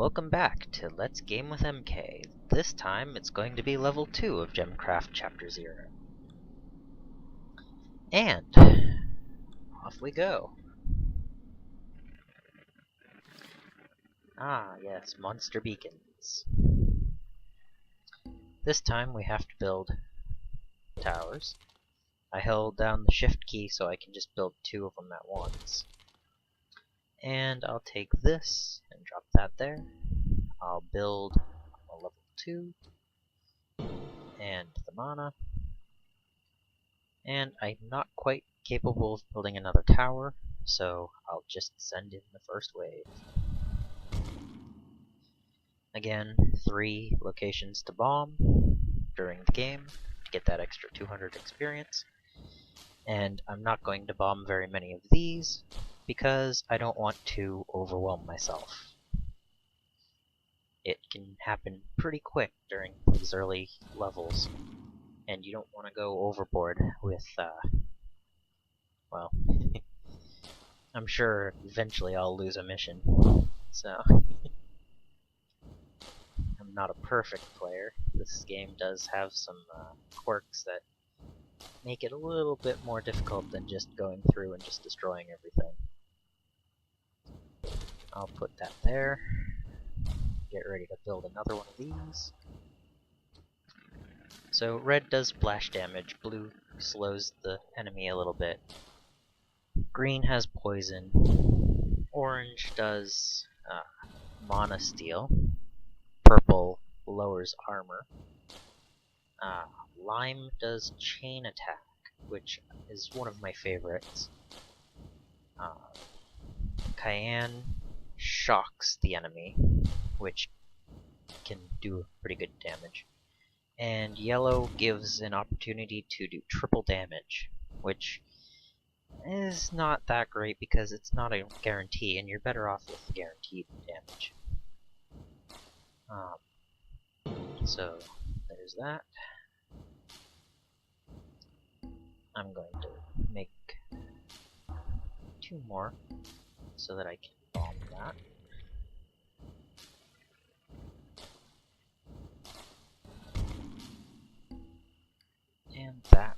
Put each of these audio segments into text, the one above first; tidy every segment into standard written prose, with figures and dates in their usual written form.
Welcome back to Let's Game with MK. This time it's going to be level 2 of Gemcraft Chapter 0. And off we go. Ah, yes, monster beacons. This time we have to build towers. I held down the shift key so I can just build 2 of them at once. And I'll take this and drop that there. I'll build a level 2 and the mana. And I'm not quite capable of building another tower, so I'll just send in the first wave. Again, 3 locations to bomb during the game to get that extra 200 experience. And I'm not going to bomb very many of these because I don't want to overwhelm myself. It can happen pretty quick during these early levels, and you don't want to go overboard with, well, I'm sure eventually I'll lose a mission, so I'm not a perfect player. This game does have some quirks that make it a little bit more difficult than just going through and just destroying everything. I'll put that there. Get ready to build another one of these. So red does splash damage, blue slows the enemy a little bit. Green has poison. Orange does mana steal. Purple lowers armor. Lime does chain attack, which is one of my favorites. Cayenne shocks the enemy, which can do pretty good damage. And yellow gives an opportunity to do triple damage, which is not that great because it's not a guarantee, and you're better off with the guaranteed damage. So there's that. I'm going to make 2 more so that I can bomb that. And that.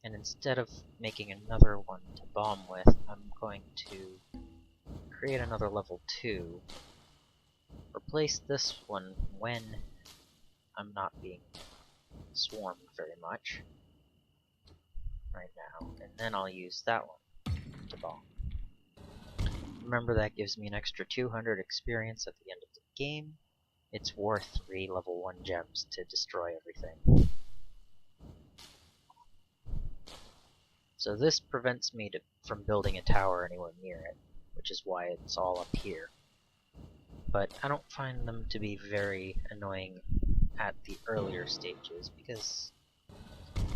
And instead of making another one to bomb with, I'm going to create another level 2. Replace this one when I'm not being swarmed very much right now, and then I'll use that one to bomb. Remember, that gives me an extra 200 experience at the end of the game. It's worth 3 level 1 gems to destroy everything. So this prevents me from building a tower anywhere near it, which is why it's all up here. But I don't find them to be very annoying at the earlier stages because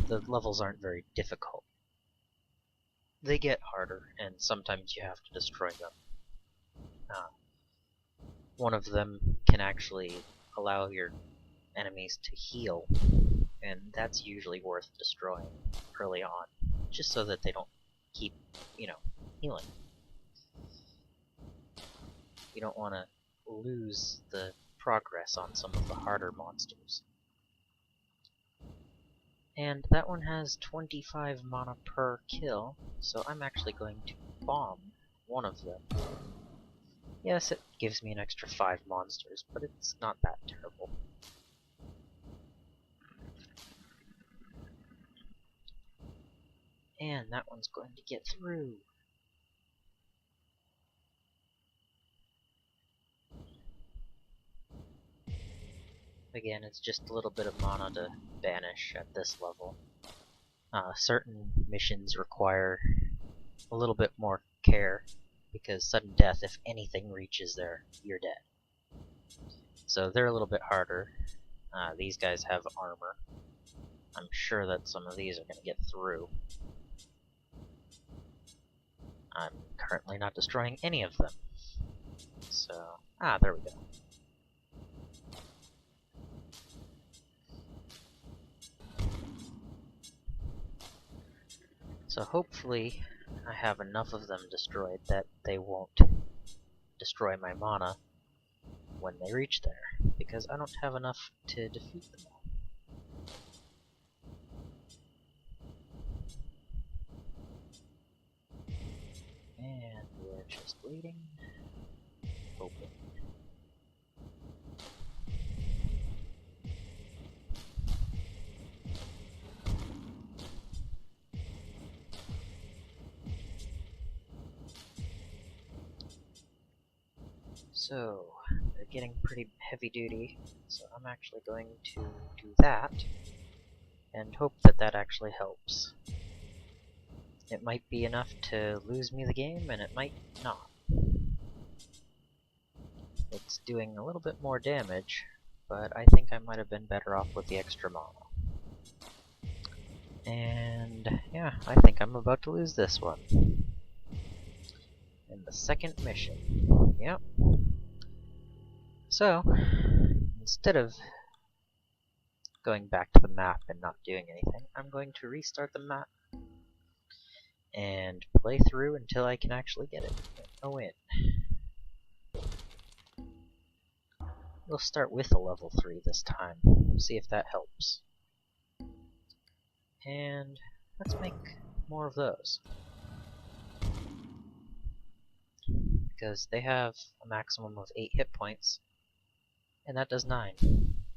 the levels aren't very difficult. They get harder, and sometimes you have to destroy them. One of them can actually allow your enemies to heal, and that's usually worth destroying early on, just so that they don't keep, healing. You don't want to lose the progress on some of the harder monsters. And that one has 25 mana per kill, so I'm actually going to bomb one of them. Yes, it gives me an extra 5 monsters, but it's not that terrible. And that one's going to get through. Again, it's just a little bit of mana to banish at this level. Certain missions require a little bit more care, because sudden death, if anything reaches there, you're dead. So they're a little bit harder. These guys have armor. I'm sure that some of these are going to get through. I'm currently not destroying any of them. So, there we go. So hopefully I have enough of them destroyed that they won't destroy my mana when they reach there, because I don't have enough to defeat them all. And we're just waiting, hoping. So, they're getting pretty heavy duty, so I'm actually going to do that, and hope that that actually helps. It might be enough to lose me the game, and it might not. It's doing a little bit more damage, but I think I might have been better off with the extra mana. And yeah, I think I'm about to lose this one. In the second mission. Yep. So, instead of going back to the map and not doing anything, I'm going to restart the map and play through until I can actually get a win. We'll start with a level 3 this time, see if that helps. And let's make more of those. Because they have a maximum of 8 hit points, and that does 9.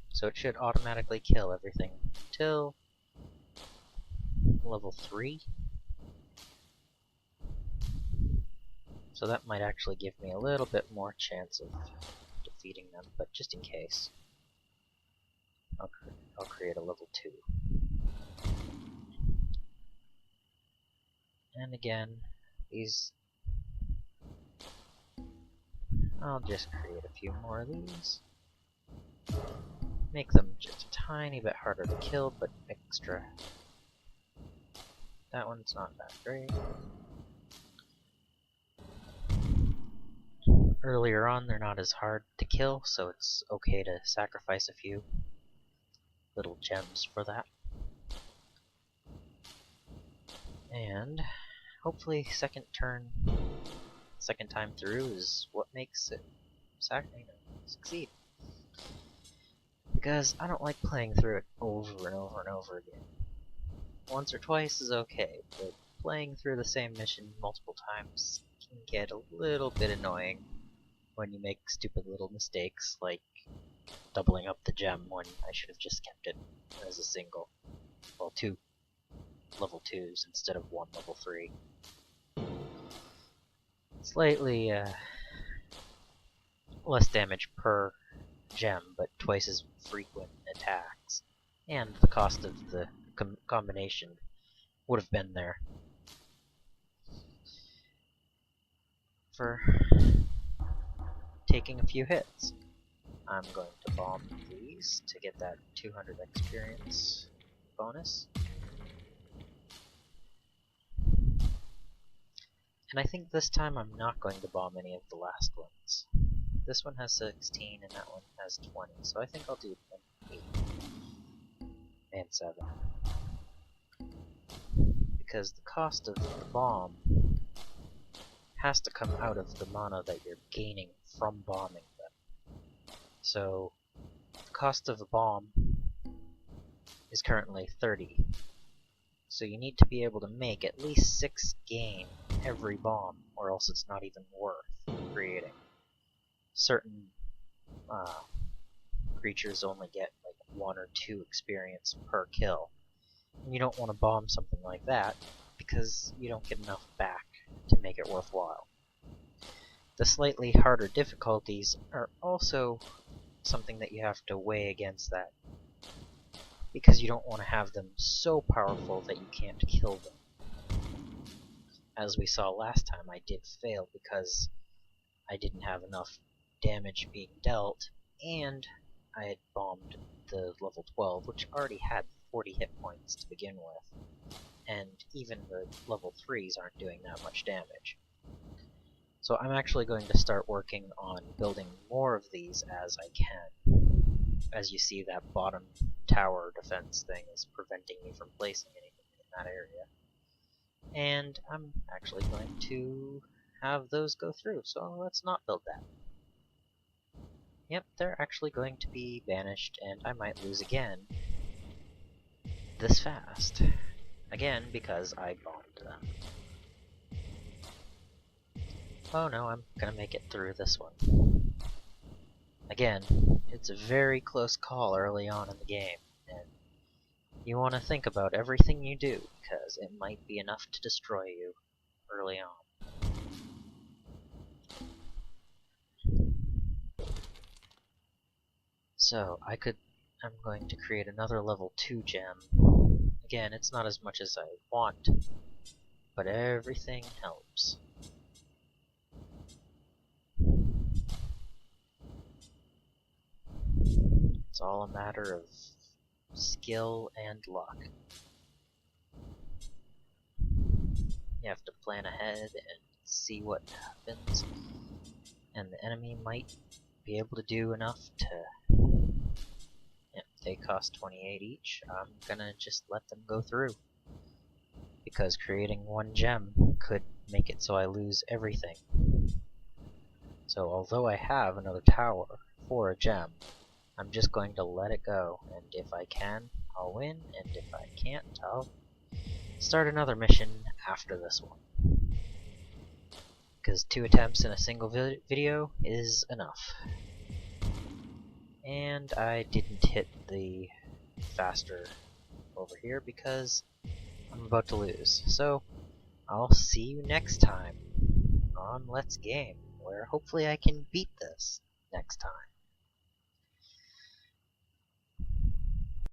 So it should automatically kill everything till level 3. So that might actually give me a little bit more chance of defeating them, but just in case, I'll create a level 2. And again, I'll just create a few more of these. Make them just a tiny bit harder to kill, but extra. That one's not that great. Earlier on, they're not as hard to kill, so it's okay to sacrifice a few little gems for that. And hopefully second time through is what makes it succeed. Because I don't like playing through it over and over and over again. Once or twice is okay, but playing through the same mission multiple times can get a little bit annoying when you make stupid little mistakes, like doubling up the gem when I should have just kept it as a single. Well, 2 level 2s instead of 1 level 3. Slightly less damage per gem, but twice as frequent attacks. And the cost of the combination would have been there for taking a few hits. I'm going to bomb these to get that 200 experience bonus. And I think this time I'm not going to bomb any of the last ones. This one has 16 and that one has 20, so I think I'll do 8 and 7. Because the cost of the bomb has to come out of the mana that you're gaining from bombing them. So, the cost of a bomb is currently 30. So you need to be able to make at least 6 gain every bomb, or else it's not even worth creating. Certain creatures only get like 1 or 2 experience per kill. And you don't want to bomb something like that, because you don't get enough back to make it worthwhile. The slightly harder difficulties are also something that you have to weigh against that, because you don't want to have them so powerful that you can't kill them. As we saw last time, I did fail because I didn't have enough damage being dealt, and I had bombed the level 12, which already had 40 hit points to begin with, and even the level 3s aren't doing that much damage. So I'm actually going to start working on building more of these as I can. As you see, that bottom tower defense thing is preventing me from placing anything in that area. And I'm actually going to have those go through, so let's not build that. Yep, they're actually going to be banished, and I might lose again this fast. Again, because I bombed them. Oh no, I'm gonna make it through this one. Again, it's a very close call early on in the game, and you want to think about everything you do, because it might be enough to destroy you early on. So, I'm going to create another level 2 gem. Again, it's not as much as I want, but everything helps. It's all a matter of skill and luck. You have to plan ahead and see what happens, and the enemy might be able to do enough to... Yeah, they cost 28 each. I'm gonna just let them go through, because creating one gem could make it so I lose everything. So although I have another tower for a gem, I'm just going to let it go, and if I can, I'll win, and if I can't, I'll start another mission after this one. Because 2 attempts in a single video is enough. And I didn't hit the faster over here because I'm about to lose. So, I'll see you next time on Let's Game, where hopefully I can beat this next time.